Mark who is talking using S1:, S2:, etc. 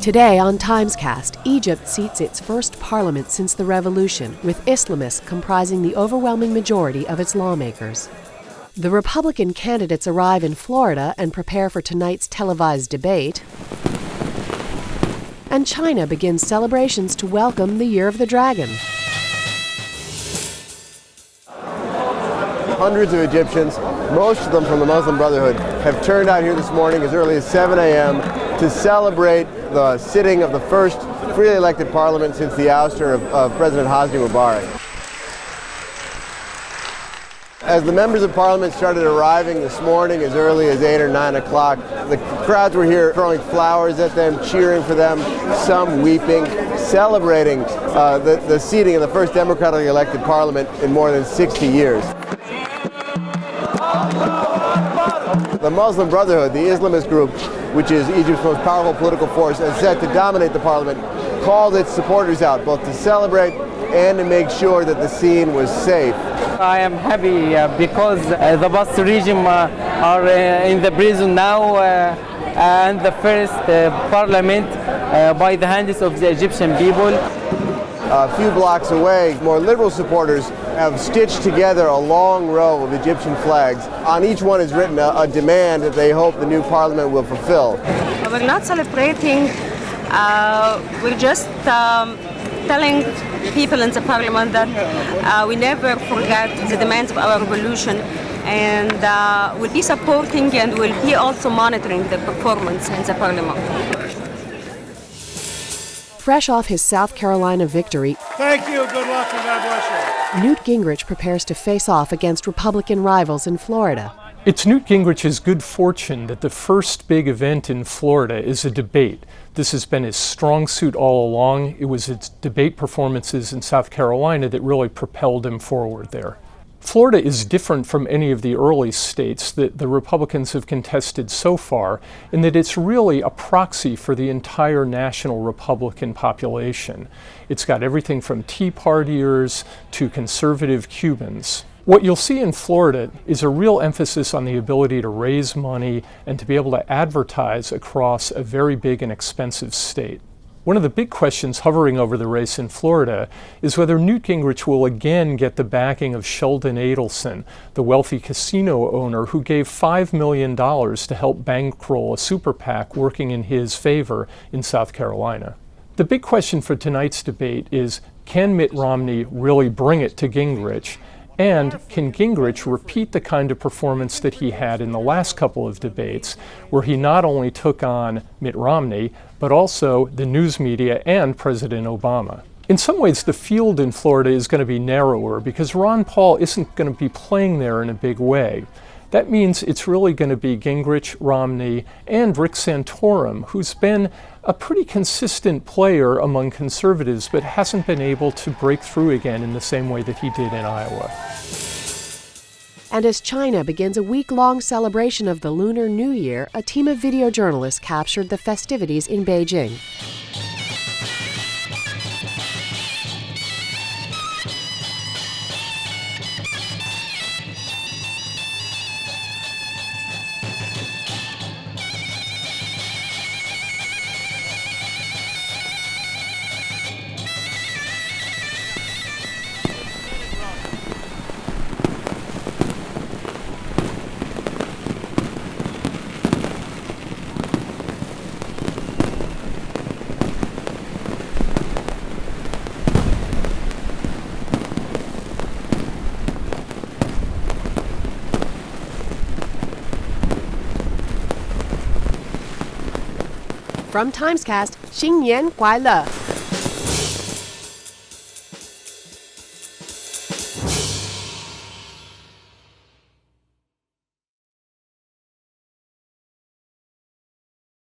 S1: Today on TimesCast, Egypt seats its first parliament since the revolution, with Islamists comprising the overwhelming majority of its lawmakers. The Republican candidates arrive in Florida and prepare for tonight's televised debate. And China begins celebrations to welcome the Year of the Dragon.
S2: Hundreds of Egyptians, most of them from the Muslim Brotherhood, have turned out here this morning as early as 7 a.m. to celebrate the sitting of the first freely elected parliament since the ouster of President Hosni Mubarak. As the members of parliament started arriving this morning as early as 8 or 9 o'clock, the crowds were here throwing flowers at them, cheering for them, some weeping, celebrating the seating of the first democratically elected parliament in more than 60 years. The Muslim Brotherhood, the Islamist group, which is Egypt's most powerful political force and set to dominate the parliament, called its supporters out both to celebrate and to make sure that the scene was safe.
S3: I am happy because the past regime are in the prison now and the first parliament by the hands of the Egyptian people.
S2: A few blocks away, more liberal supporters have stitched together a long row of Egyptian flags. On each one is written a demand that they hope the new parliament will fulfill.
S4: We're not celebrating, we're just telling people in the parliament that we never forget the demands of our revolution, and we'll be supporting and we'll be also monitoring the performance in the parliament.
S1: Fresh off his South Carolina victory,
S5: thank you, good luck, and God bless you.
S1: Newt Gingrich prepares to face off against Republican rivals in Florida.
S6: It's Newt Gingrich's good fortune that the first big event in Florida is a debate. This has been his strong suit all along. It was its debate performances in South Carolina that really propelled him forward there. Florida is different from any of the early states that the Republicans have contested so far in that it's really a proxy for the entire national Republican population. It's got everything from Tea Partiers to conservative Cubans. What you'll see in Florida is a real emphasis on the ability to raise money and to be able to advertise across a very big and expensive state. One of the big questions hovering over the race in Florida is whether Newt Gingrich will again get the backing of Sheldon Adelson, the wealthy casino owner who gave $5 million to help bankroll a super PAC working in his favor in South Carolina. The big question for tonight's debate is, can Mitt Romney really bring it to Gingrich? And can Gingrich repeat the kind of performance that he had in the last couple of debates, where he not only took on Mitt Romney, but also the news media and President Obama? In some ways, the field in Florida is going to be narrower because Ron Paul isn't going to be playing there in a big way. That means it's really going to be Gingrich, Romney, and Rick Santorum, who's been a pretty consistent player among conservatives, but hasn't been able to break through again in the same way that he did in Iowa.
S1: And as China begins a week-long celebration of the Lunar New Year, a team of video journalists captured the festivities in Beijing. From TimesCast, 新年快乐!